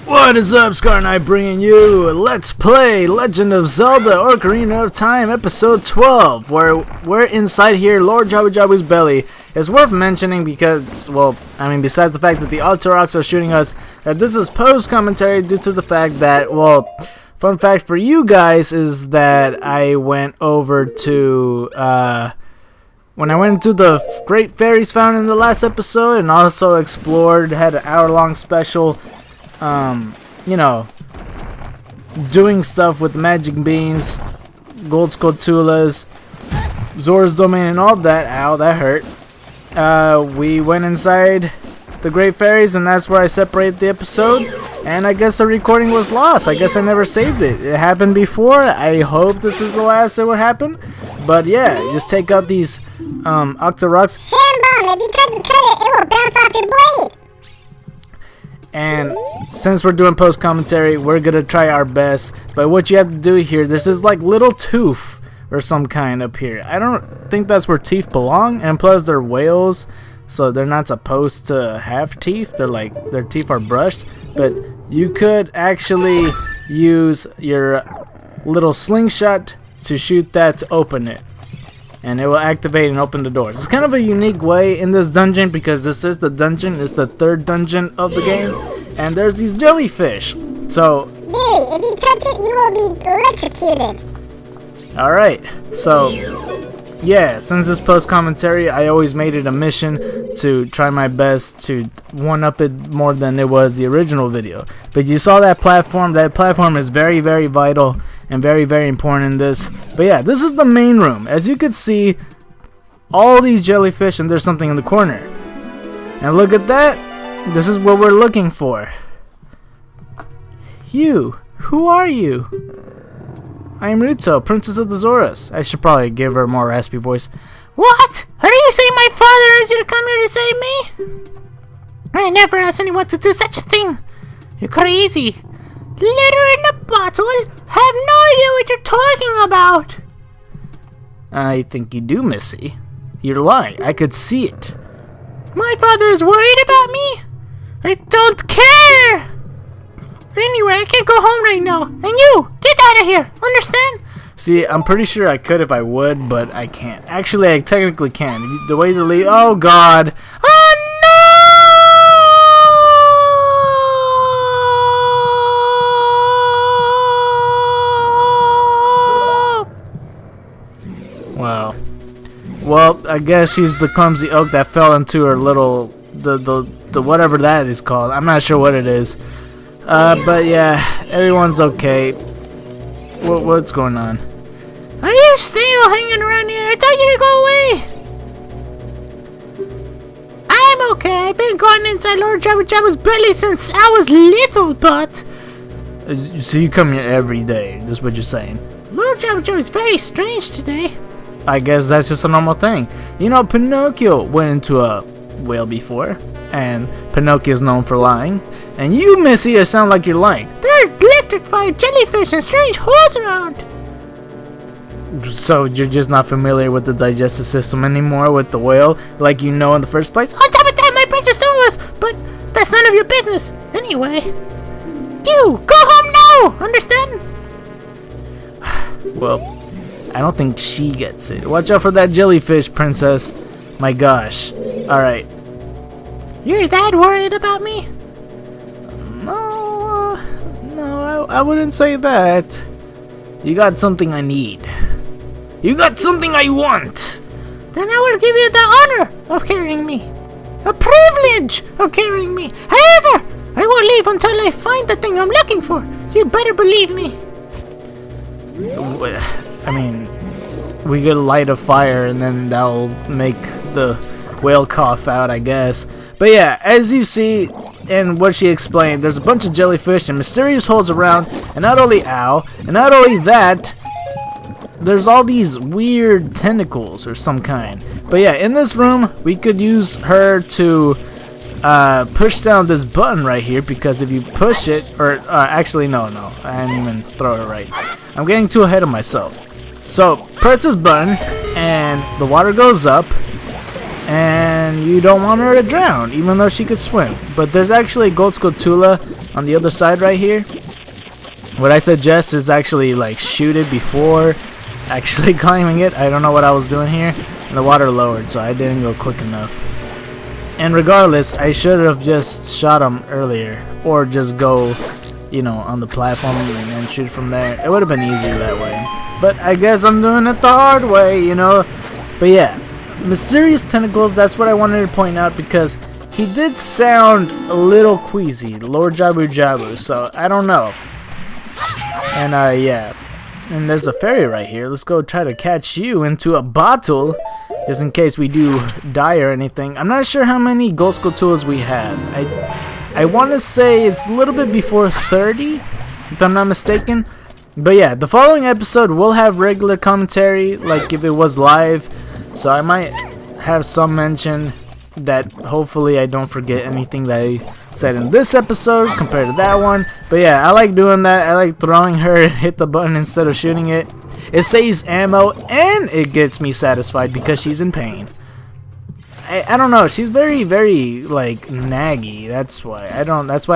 What is up, Scar Knight, bringing you Let's Play Legend of Zelda Ocarina of Time Episode 12, where we're inside here, Lord Jabu Jabu's belly. It's worth mentioning because, well, I mean, besides the fact that the Octoroks are shooting us, that this is post-commentary due to the fact that, well, fun fact for you guys is that I went over to, when I went to the Great Fairies found in the last episode and also explored, had an hour-long special, you know, doing stuff with magic beans, gold scotulas, Zora's domain and all that. Ow, that hurt. We went inside the Great Fairies and that's where I separated the episode, and I guess the recording was lost. I guess I never saved it. It happened before. I hope this is the last it would happen. But yeah, just take out these Octoroks. Shambong, if you try to cut it, it will bounce off your blade. And since we're doing post commentary, we're gonna try our best. But what you have to do here, this is like little tooth or some kind up here. I don't think that's where teeth belong, and plus they're whales, so they're not supposed to have teeth. They're like, their teeth are brushed. But you could actually use your little slingshot to shoot that to open it, and it will activate and open the doors. It's kind of a unique way in this dungeon because this is the dungeon. It's the third dungeon of the game, and there's these jellyfish. So, Barry, if you touch it, you will be electrocuted. alright, so yeah, since this post commentary, I always made it a mission to try my best to one-up it more than it was the original video. But you saw that platform. That platform is very, very vital and very, very important in this. But yeah, this is the main room. As you could see, all these jellyfish, and there's something in the corner. And look at that. This is what we're looking for. You, who are you? I am Ruto, Princess of the Zoras. I should probably give her a more raspy voice. What? Are you saying my father asked you to come here to save me? I never asked anyone to do such a thing. You're crazy. Letter in a bottle? Have no idea what you're talking about. I think you do, Missy. You're lying. I could see it. My father is worried about me? I don't care. Anyway, I can't go home right now. And you, get out of here. Understand? See, I'm pretty sure I could if I would, but I can't. Actually, I technically can. The way to leave... Oh, God. Oh, no! Wow. Well, I guess she's the clumsy oak that fell into her little... The whatever that is called. I'm not sure what it is. But yeah, everyone's okay. What's going on? Are you still hanging around here? I told you to go away. I'm okay. I've been going inside Lord Jabu Jabu's belly since I was little, but... So you come here every day, that's what you're saying? Lord Jabu Jabu is very strange today. I guess that's just a normal thing. You know, Pinocchio went into a whale before, and Pinocchio's known for lying. And you, Missy, sound like you're lying. There are electrified jellyfish and strange holes around. So you're just not familiar with the digestive system anymore with the whale, like you know in the first place? On top of that, my precious was, but that's none of your business. Anyway, you go home now. Understand? Well, I don't think she gets it. Watch out for that jellyfish, princess. My gosh. Alright. You're that worried about me? No, I wouldn't say that. You got something I need. You got something I want. Then I will give you the honor of carrying me. A privilege of carrying me. However, I won't leave until I find the thing I'm looking for. You better believe me. I mean, we could light a fire and then that'll make the whale cough out, I guess. But yeah, as you see in what she explained, there's a bunch of jellyfish and mysterious holes around, and not only that, there's all these weird tentacles or some kind. But yeah, in this room, we could use her to push down this button right here, because if you push it, or actually no, I didn't even throw it right. I'm getting too ahead of myself. So press this button, and the water goes up, and and you don't want her to drown, even though she could swim. But there's actually a gold scutula on the other side right here. What I suggest is actually like shoot it before actually climbing it. I don't know what I was doing here. And the water lowered, so I didn't go quick enough. And regardless, I should have just shot him earlier, or just go, you know, on the platform and then shoot from there. It would have been easier that way. But I guess I'm doing it the hard way, you know. But yeah, mysterious tentacles, that's what I wanted to point out, because he did sound a little queasy, Lord Jabu Jabu, so I don't know. And yeah, and there's a fairy right here. Let's go try to catch you into a bottle, just in case we do die or anything. I'm not sure how many gold scutulas we have. I want to say it's a little bit before 30, if I'm not mistaken. But yeah, the following episode will have regular commentary, like if it was live. So I might have some mention that hopefully I don't forget anything that I said in this episode compared to that one. But yeah, I like doing that. I like throwing her and hit the button instead of shooting it. It saves ammo and it gets me satisfied because she's in pain. I don't know, she's very like naggy. That's why I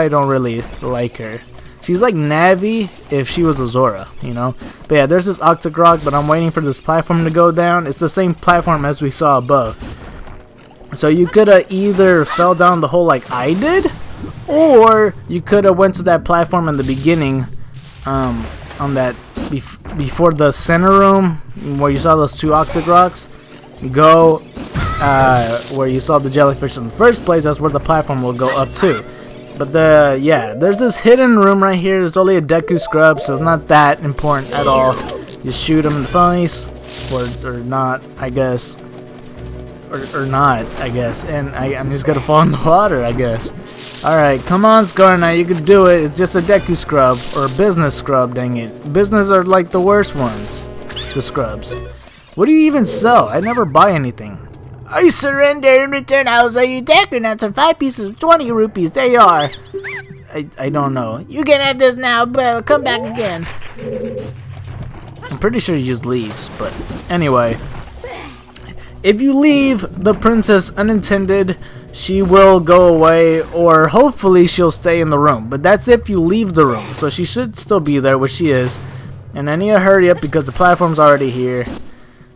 don't really like her. She's like Navi if she was a Zora, you know. But yeah, there's this Octagrog, but I'm waiting for this platform to go down. It's the same platform as we saw above. So you could have either fell down the hole like I did, or you could have went to that platform in the beginning, on that before the center room where you saw those two Octagrogs. Go where you saw the jellyfish in the first place. That's where the platform will go up to. But yeah, there's this hidden room right here. There's only a Deku scrub, so it's not that important at all. You shoot him in the face, or not, I guess. Or not, I guess. And I'm just gonna fall in the water, I guess. Alright, come on, Scar, now you can do it. It's just a Deku scrub, or a business scrub, dang it. Business are like the worst ones, the scrubs. What do you even sell? I never buy anything. I surrender. In return, I'll sell you Deku nuts for 5 pieces of 20 rupees. There you are. I don't know. You can have this now, but come back again. I'm pretty sure he just leaves, but anyway. If you leave the princess unintended, she will go away, or hopefully she'll stay in the room. But that's if you leave the room, so she should still be there, which she is. And I need to hurry up because the platform's already here.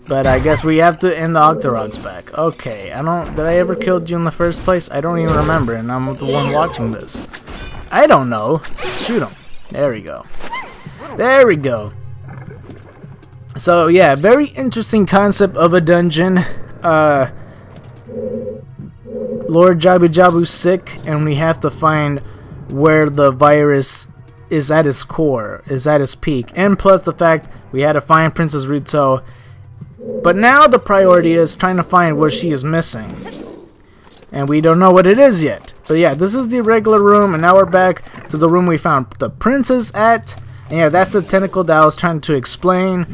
But I guess we have to end the Octarogs back. Okay, did I ever kill you in the first place? I don't even remember, and I'm the one watching this. I don't know. Shoot him. There we go. There we go. So yeah, very interesting concept of a dungeon. Lord Jabu Jabu's sick, and we have to find where the virus is at its core, is at its peak, and plus the fact we had to find Princess Ruto. But now the priority is trying to find what she is missing, and we don't know what it is yet. But yeah, this is the regular room, and now we're back to the room we found the princess at. And yeah, that's the tentacle that I was trying to explain.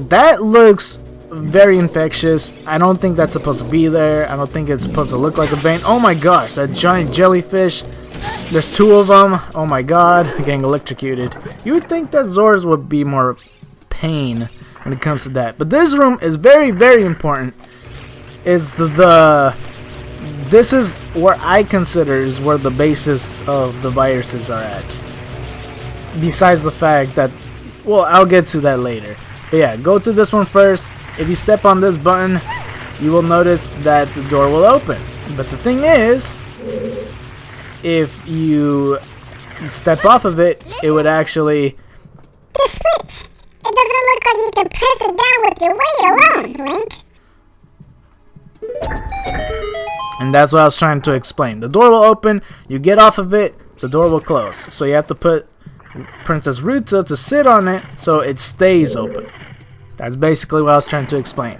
That looks very infectious. I don't think that's supposed to be there. I don't think it's supposed to look like a vein. Oh my gosh, that giant jellyfish. There's 2 of them. Oh my god, I'm getting electrocuted. You would think that Zoras would be more pain when it comes to that. But this room is very important. Is this is where I consider is where the basis of the viruses are at. Besides the fact that, well, I'll get to that later. But yeah, go to this one first. If you step on this button, you will notice that the door will open. But the thing is, if you step off of it, it would actually... The switch! It doesn't look like you can press it down with your weight alone, Link. And that's what I was trying to explain. The door will open, you get off of it, the door will close. So you have to put Princess Ruto to sit on it so it stays open. That's basically what I was trying to explain.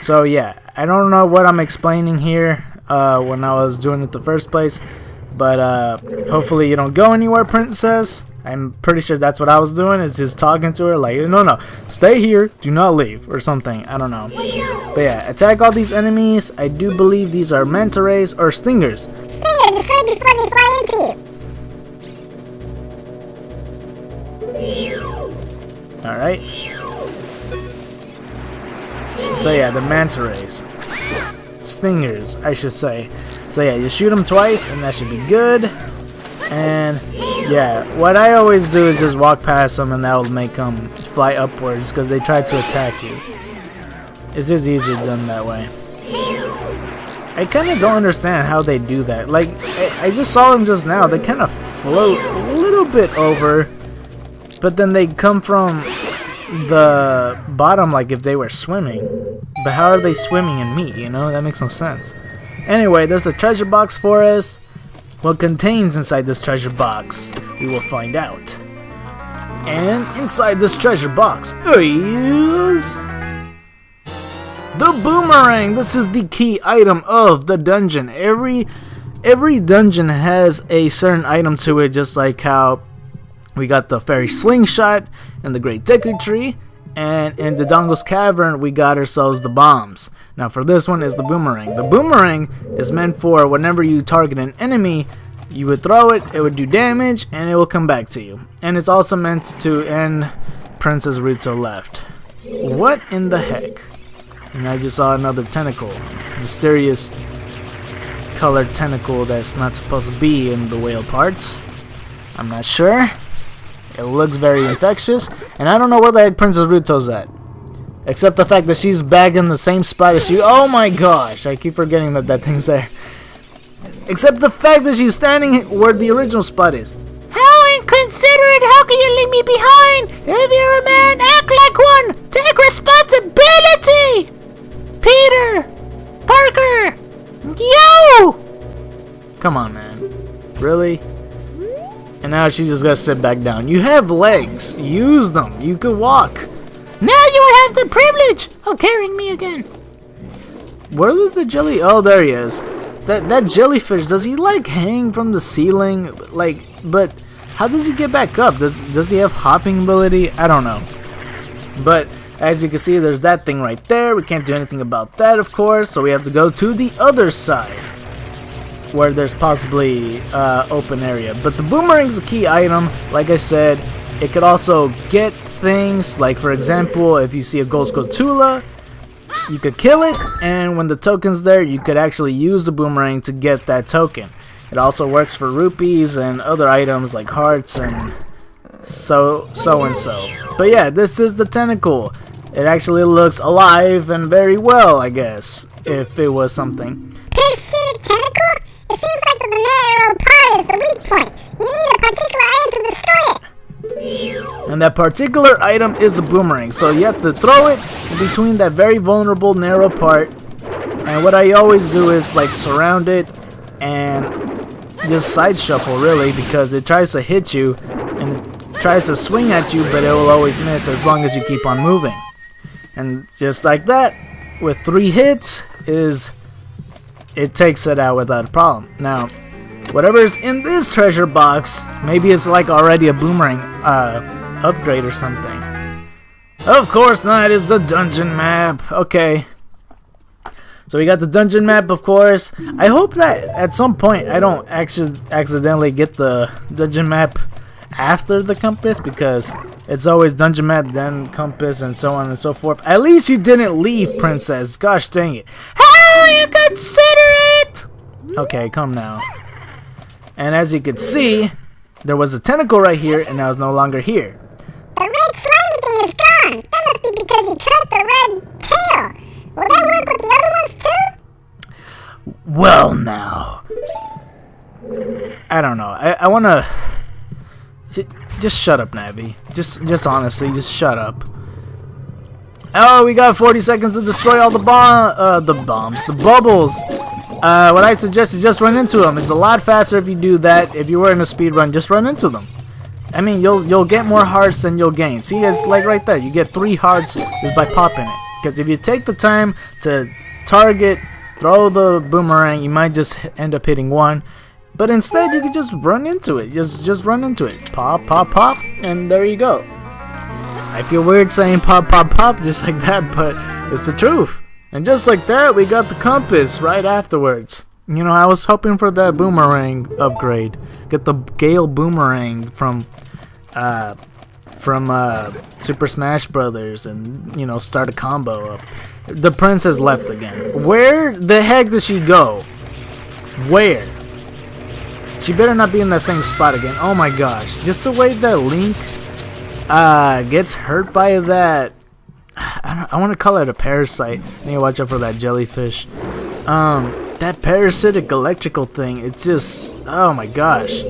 So yeah, I don't know what I'm explaining here when I was doing it the first place. But hopefully you don't go anywhere, princess. I'm pretty sure that's what I was doing, is just talking to her like, no, stay here, do not leave, or something. I don't know. But yeah, attack all these enemies. I do believe these are manta rays or stingers. Stingers, destroy before they fly into you. Alright. So yeah, the manta rays. stingers, I should say. So yeah, you shoot them twice, and that should be good. And yeah, what I always do is just walk past them, and that will make them fly upwards because they try to attack you. It's just easier done that way. I kind of don't understand how they do that. Like, I just saw them just now. They kind of float a little bit over, but then they come from the bottom like if they were swimming. But how are they swimming in meat, you know? That makes no sense. Anyway, there's a treasure box for us. What contains inside this treasure box, we will find out. And inside this treasure box is the boomerang. This is the key item of the dungeon. Every dungeon has a certain item to it, just like how we got the fairy slingshot and the great Deku tree, and in the Dongle's cavern we got ourselves the bombs. Now for this one is the boomerang. The boomerang is meant for whenever you target an enemy, you would throw it, it would do damage, and it will come back to you. And it's also meant to end Princess Ruto left. What in the heck? And I just saw another tentacle. Mysterious colored tentacle that's not supposed to be in the whale parts. I'm not sure. It looks very infectious. And I don't know where the heck Princess Ruto's at. Except the fact that she's back in the same spot as you. Oh my gosh, I keep forgetting that that thing's there. Except the fact that she's standing where the original spot is. How inconsiderate! How can you leave me behind? If you're a man, act like one! Take responsibility! Peter! Parker! Yo! Come on, man. Really? And now she's just gonna sit back down. You have legs. Use them. You could walk. Now you will have the privilege of carrying me again. Where did the jelly... Oh, there he is. That jellyfish, does he like hang from the ceiling? Like, but how does he get back up? Does he have hopping ability? I don't know. But as you can see, there's that thing right there. We can't do anything about that, of course. So we have to go to the other side, where there's possibly open area. But the boomerang's a key item. Like I said, it could also get things. Like for example, if you see a Gold Scotula, you could kill it, and when the token's there, you could actually use the boomerang to get that token. It also works for rupees and other items like hearts and so. But yeah, this is the tentacle. It actually looks alive and very well, I guess, if it was something. Parasitic tentacle? It seems like the narrow part is the weak point. You need a particular item to destroy it. And that particular item is the boomerang. So you have to throw it between that very vulnerable narrow part. And what I always do is like surround it and just side shuffle, really, because it tries to hit you and it tries to swing at you, but it will always miss as long as you keep on moving. And just like that, with 3 hits, it takes it out without a problem. Now, whatever's in this treasure box, maybe it's like already a boomerang upgrade or something. Of course not, it's the dungeon map. Okay. So we got the dungeon map, of course. I hope that at some point I don't accidentally get the dungeon map after the compass, because it's always dungeon map, then compass, and so on and so forth. At least you didn't leave, princess. Gosh dang it. How you consider it? Okay, come now. And as you can see, there was a tentacle right here, and now it's no longer here. The red slimy thing is gone. That must be because you cut the red tail. Will that work with the other ones too? Well, now. I don't know. I want to... Just shut up, Navi. Just honestly, just shut up. Oh, we got 40 seconds to destroy all the bombs, the bubbles. What I suggest is just run into them. It's a lot faster if you do that. If you were in a speed run, just run into them. I mean, you'll get more hearts than you'll gain. See, it's like right there. You get 3 hearts just by popping it. Because if you take the time to target, throw the boomerang, you might just end up hitting 1. But instead, you can just run into it. Just run into it. Pop, pop, pop, and there you go. I feel weird saying pop, pop, pop just like that, but it's the truth. And just like that, we got the compass right afterwards. You know, I was hoping for that boomerang upgrade. Get the Gale boomerang from from Super Smash Brothers and, you know, start a combo up. The princess left again. Where the heck did she go? Where? She better not be in that same spot again. Oh my gosh. Just the way that Link gets hurt by that. I want to call it a parasite. I need to watch out for that jellyfish. That parasitic electrical thing. It's just, oh my gosh.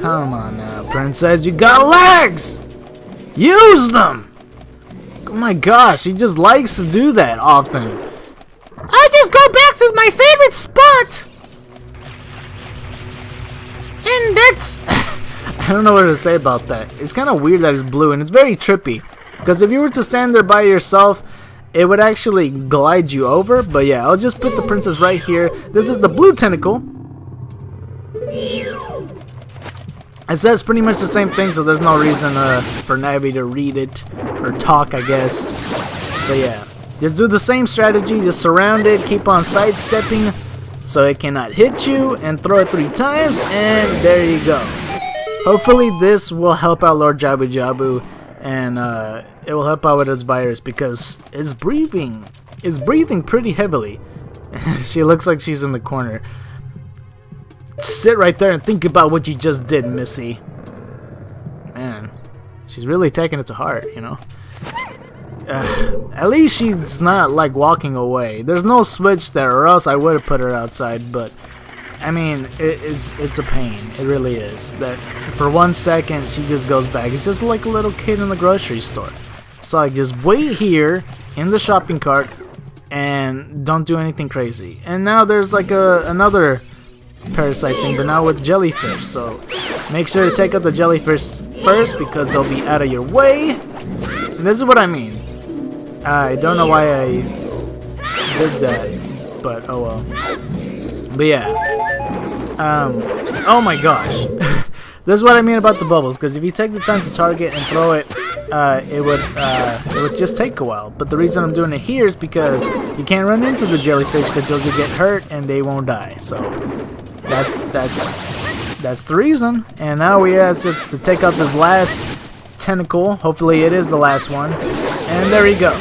Come on now, princess. You got legs! Use them! Oh my gosh, he just likes to do that often. I just go back to my favorite spot. And that's... I don't know what to say about that. It's kind of weird that it's blue, and it's very trippy. Because if you were to stand there by yourself, it would actually glide you over. But yeah, I'll just put the princess right here. This is the blue tentacle. It says pretty much the same thing, so there's no reason for Navi to read it or talk, I guess. But yeah, just do the same strategy. Just surround it, keep on sidestepping so it cannot hit you, and throw it 3 times, and there you go. Hopefully this will help out Lord Jabu Jabu, and it will help out with its virus, because it's breathing pretty heavily. She looks like she's in the corner. Sit right there and think about what you just did, Missy. Man, she's really taking it to heart, you know. At least she's not like walking away. There's no switch there, or else I would have put her outside. But I mean, it's a pain. It really is. That for 1 second she just goes back. It's just like a little kid in the grocery store. So I just wait here in the shopping cart and don't do anything crazy. And now there's like another parasite thing, but now with jellyfish. So make sure to take out the jellyfish first, because they'll be out of your way. And this is what I mean. I don't know why I did that, but oh well. But yeah, oh my gosh. This is what I mean about the bubbles, because if you take the time to target and throw it, it would just take a while. But the reason I'm doing it here is because you can't run into the jellyfish, because you'll get hurt and they won't die. So that's the reason. And now we have to take out this last tentacle. Hopefully it is the last one. And there you go.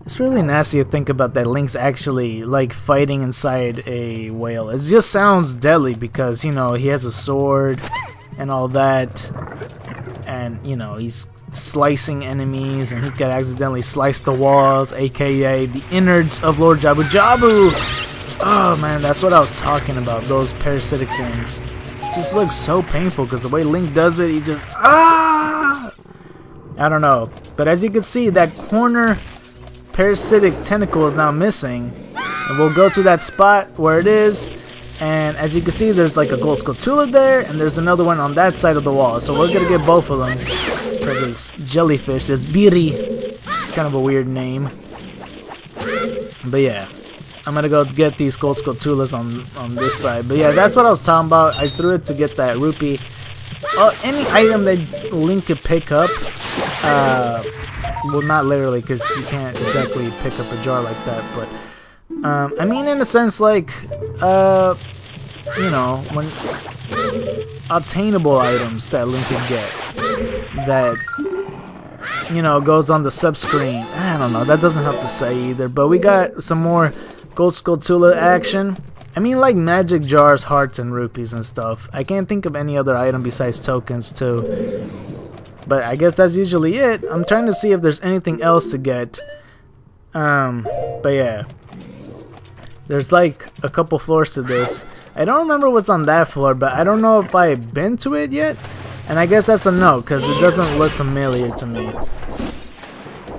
It's really nasty to think about that Link's actually like fighting inside a whale. It just sounds deadly because, you know, he has a sword and all that. And, you know, he's slicing enemies, and he could accidentally slice the walls, aka the innards of Lord Jabu Jabu. Oh man, that's what I was talking about, those parasitic things. It just looks so painful because the way Link does it, he just I don't know. But as you can see, that corner parasitic tentacle is now missing. And we'll go to that spot where it is. And as you can see, there's like a gold Skulltula there, and there's another one on that side of the wall. So we're gonna get both of them. For this jellyfish, this Biri. It's kind of a weird name. But yeah, I'm gonna go get these gold Skulltulas on this side. But yeah, that's what I was talking about. I threw it to get that rupee. Any item that Link could pick up. Well, not literally, because you can't exactly pick up a jar like that. But I mean, in a sense, like, you know, when obtainable items that Link can get that, you know, goes on the sub screen. I don't know, that doesn't help to say either. But we got some more gold Skulltula action. I mean, like magic jars, hearts, and rupees and stuff. I can't think of any other item besides tokens too. But I guess that's usually it. I'm trying to see if there's anything else to get. But yeah. There's like a couple floors to this. I don't remember what's on that floor, but I don't know if I've been to it yet. And I guess that's a no, because it doesn't look familiar to me.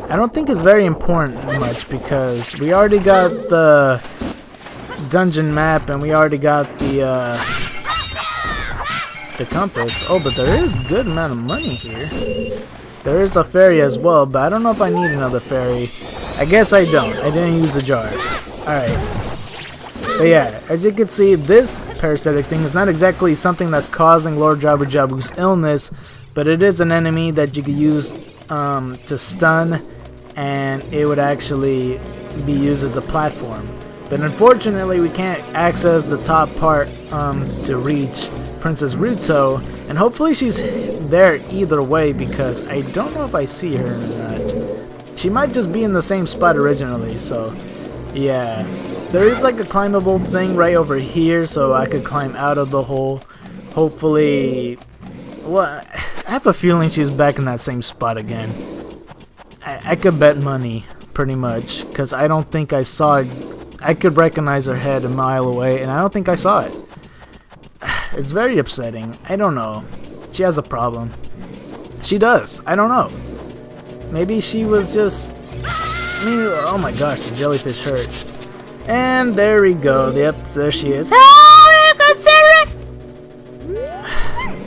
I don't think it's very important much, because we already got the dungeon map, and we already got the compass. Oh, but there is a good amount of money here. There is a fairy as well, but I don't know if I need another fairy. I guess I don't. I didn't use a jar. Alright. But yeah, as you can see, this parasitic thing is not exactly something that's causing Lord Jabu Jabu's illness, but it is an enemy that you could use to stun, and it would actually be used as a platform. But unfortunately, we can't access the top part to reach Princess Ruto, and hopefully she's there either way because I don't know if I see her or not. She might just be in the same spot originally, so yeah. There is like a climbable thing right over here, so I could climb out of the hole. Hopefully, well, I have a feeling she's back in that same spot again. I could bet money, pretty much, because I don't think I saw it. I could recognize her head a mile away, and I don't think I saw it. It's very upsetting. I don't know. She has a problem. She does. I don't know. Maybe she was just... oh my gosh, the jellyfish hurt. And there we go. Yep, there she is.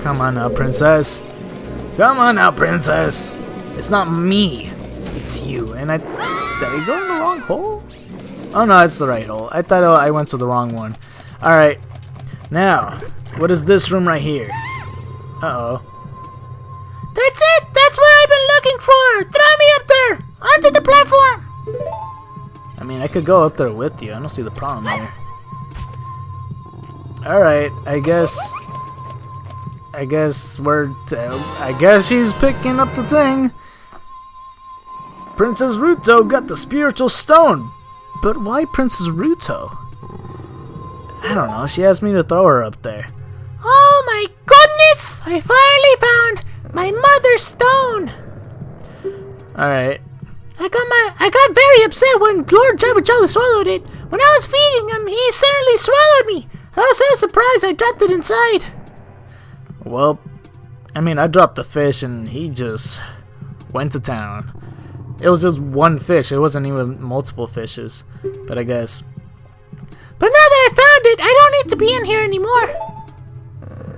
Come on now, princess. Come on now, princess. It's not me. It's you. And did I go in the wrong hole? Oh no, it's the right hole. I thought I went to the wrong one. Alright. Now, what is this room right here? Uh-oh. That's it! That's what I've been looking for! Throw me up there! Onto the platform! I mean, I could go up there with you. I don't see the problem here. Alright, I guess I guess she's picking up the thing. Princess Ruto got the spiritual stone. But why Princess Ruto? I don't know. She asked me to throw her up there. Oh my goodness! I finally found my mother's stone! Alright. I got very upset when Lord Jabu Jabu swallowed it. When I was feeding him, he certainly swallowed me. I was so surprised I dropped it inside. Well, I mean, I dropped the fish and he just went to town. It was just one fish. It wasn't even multiple fishes. But I guess. But now that I found it, I don't need to be in here anymore.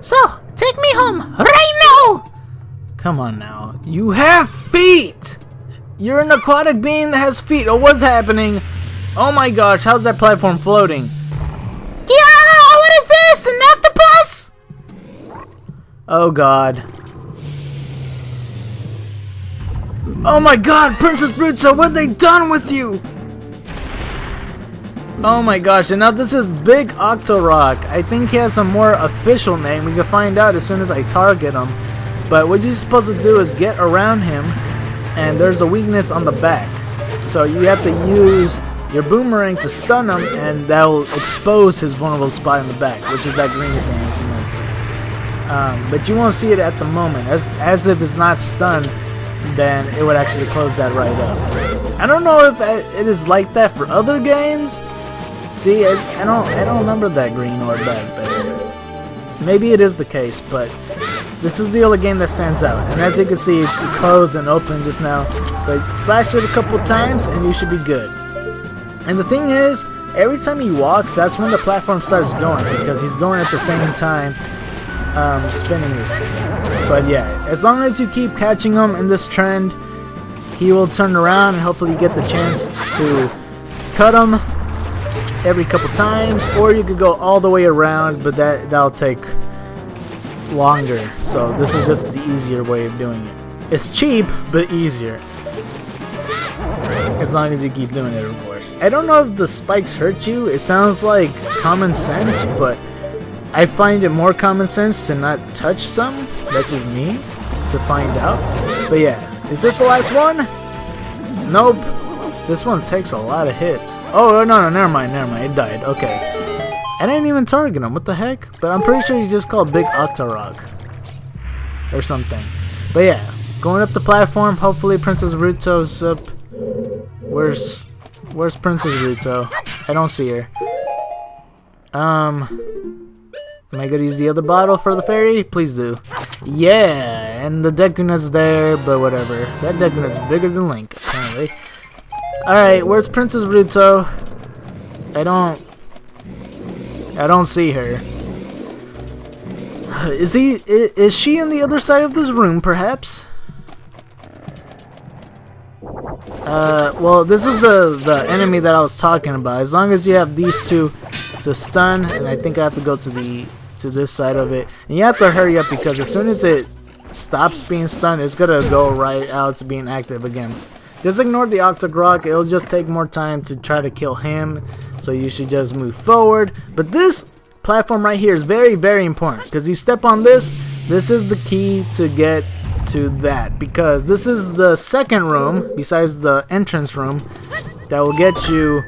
So, take me home right now! Come on now. You have feet! You're an aquatic being that has feet. Oh, what's happening? Oh my gosh, how's that platform floating? Yeah, what is this? An octopus? Oh god. Oh my god, Princess Ruto, what have they done with you? Oh my gosh, and now this is Big Octorok. I think he has a more official name. We can find out as soon as I target him. But what you're supposed to do is get around him, and there's a weakness on the back. So you have to use your boomerang to stun him, and that will expose his vulnerable spot in the back, which is that green thing, as you might see. But you won't see it at the moment. As if it's not stunned, then it would actually close that right up. I don't know if it is like that for other games. See, I don't remember that green orb back there. Maybe it is the case, but this is the only game that stands out. And as you can see, it closed and opened just now. But slash it a couple times and you should be good. And the thing is, every time he walks, that's when the platform starts going, because he's going at the same time spinning this thing. But yeah, as long as you keep catching him in this trend, he will turn around and hopefully get the chance to cut him every couple times, or you could go all the way around, but that'll take longer. So this is just the easier way of doing it. It's cheap, but easier. As long as you keep doing it, of course. I don't know if the spikes hurt you. It sounds like common sense, but I find it more common sense to not touch some. That's just me, to find out. But yeah, is this the last one? Nope. This one takes a lot of hits. Oh, no, never mind. It died. Okay. I didn't even target him. What the heck? But I'm pretty sure he's just called Big Octorok. Or something. But yeah, going up the platform. Hopefully Princess Ruto's up. Where's Princess Ruto? I don't see her. Am I gonna use the other bottle for the fairy? Please do. Yeah, and the Dekunut's there, but whatever. That Dekunut's bigger than Link, apparently. Alright, where's Princess Ruto? I don't see her. Is she in the other side of this room, perhaps? Well, this is the enemy that I was talking about. As long as you have these two to stun, and I think I have to go to this side of it. And you have to hurry up, because as soon as it stops being stunned, it's gonna go right out to being active again. Just ignore the Octorok. It'll just take more time to try to kill him, so you should just move forward. But this platform right here is very, very important, because you step on this. This is the key to get to that, because this is the second room besides the entrance room that will get you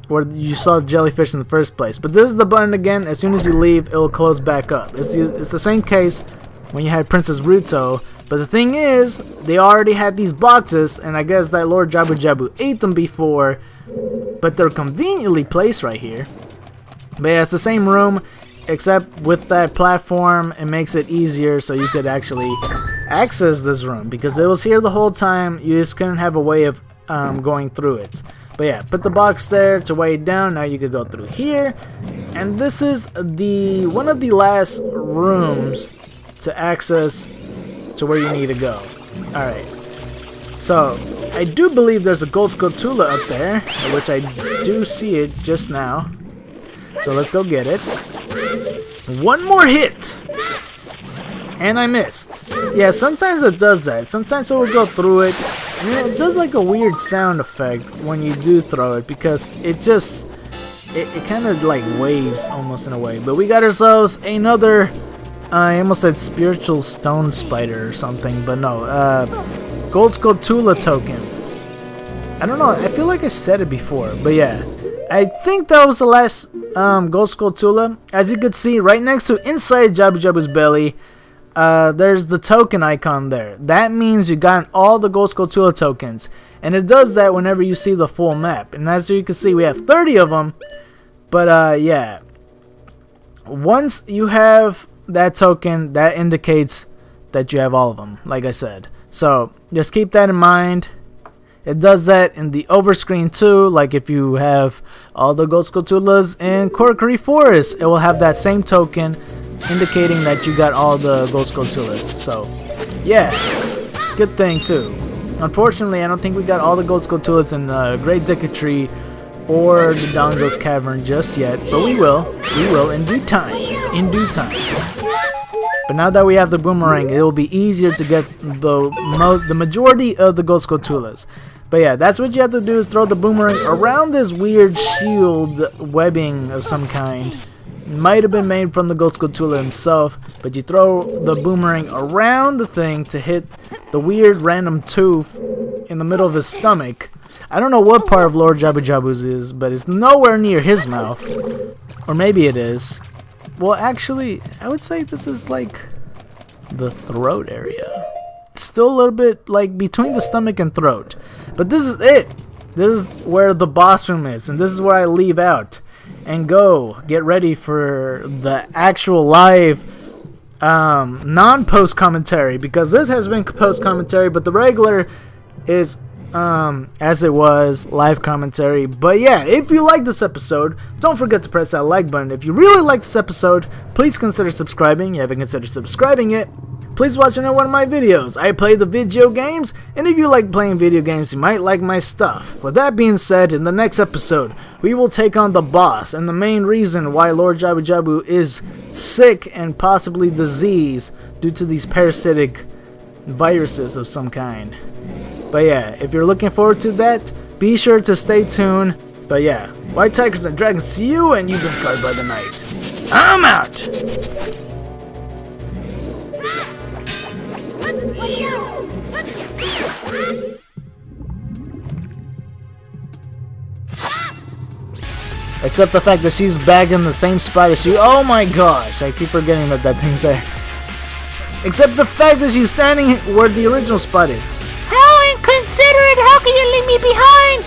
where you saw the jellyfish in the first place. But this is the button again. As soon as you leave, it will close back up. It's the same case when you had Princess Ruto. But the thing is, they already had these boxes, and I guess that Lord Jabu Jabu ate them before, but they're conveniently placed right here. But yeah, it's the same room, except with that platform, it makes it easier so you could actually access this room, because it was here the whole time. You just couldn't have a way of going through it. But yeah, put the box there to weigh it down. Now you could go through here, and this is one of the last rooms to access to where you need to go. Alright, so I do believe there's a gold Skulltula up there, which I do see it just now. So let's go get it. One more hit! And I missed. Yeah, sometimes it does that. Sometimes it will go through it, and it does like a weird sound effect when you do throw it, because it just it kind of like waves almost in a way. But we got ourselves another I almost said spiritual stone spider or something, but no, gold Skulltula token. I don't know, I feel like I said it before, but yeah, I think that was the last gold Skulltula. As you can see, right next to inside Jabu Jabu's belly, there's the token icon there. That means you got all the gold Skulltula tokens, and it does that whenever you see the full map. And as you can see, we have 30 of them, but yeah, once you have that token, that indicates that you have all of them, like I said. So just keep that in mind. It does that in the overscreen too, like if you have all the gold Skulltulas in Korokori Forest, it will have that same token indicating that you got all the gold Skulltulas. So yeah, good thing too. Unfortunately, I don't think we got all the gold Skulltulas in the Great Deku Tree or the Dongo's Cavern just yet, but we will in due time. But now that we have the boomerang, it will be easier to get the majority of the gold Skulltulas. But yeah, that's what you have to do, is throw the boomerang around this weird shield webbing of some kind. It might have been made from the gold Skulltula himself, but you throw the boomerang around the thing to hit the weird random tooth in the middle of his stomach. I don't know what part of Lord Jabu Jabu's is, but it's nowhere near his mouth. Or maybe it is. Well, actually, I would say this is like the throat area. It's still a little bit like between the stomach and throat. But this is it. This is where the boss room is, and this is where I leave out and go get ready for the actual live non-post commentary, because this has been post commentary, but the regular is as it was live commentary. But yeah, if you like this episode, don't forget to press that like button. If you really like this episode, please consider subscribing. You haven't considered subscribing yet, please watch another one of my videos. I play the video games, and if you like playing video games, you might like my stuff. With that being said, in the next episode, we will take on the boss and the main reason why Lord Jabu Jabu is sick and possibly diseased due to these parasitic viruses of some kind. But yeah, if you're looking forward to that, be sure to stay tuned. But yeah, white tigers and dragons see you, and you've been scarred by the night. I'm out! Except the fact that she's back in the same spot as you. Oh my gosh, I keep forgetting that that thing's there. Except the fact that she's standing where the original spot is. How inconsiderate! How can you leave me behind?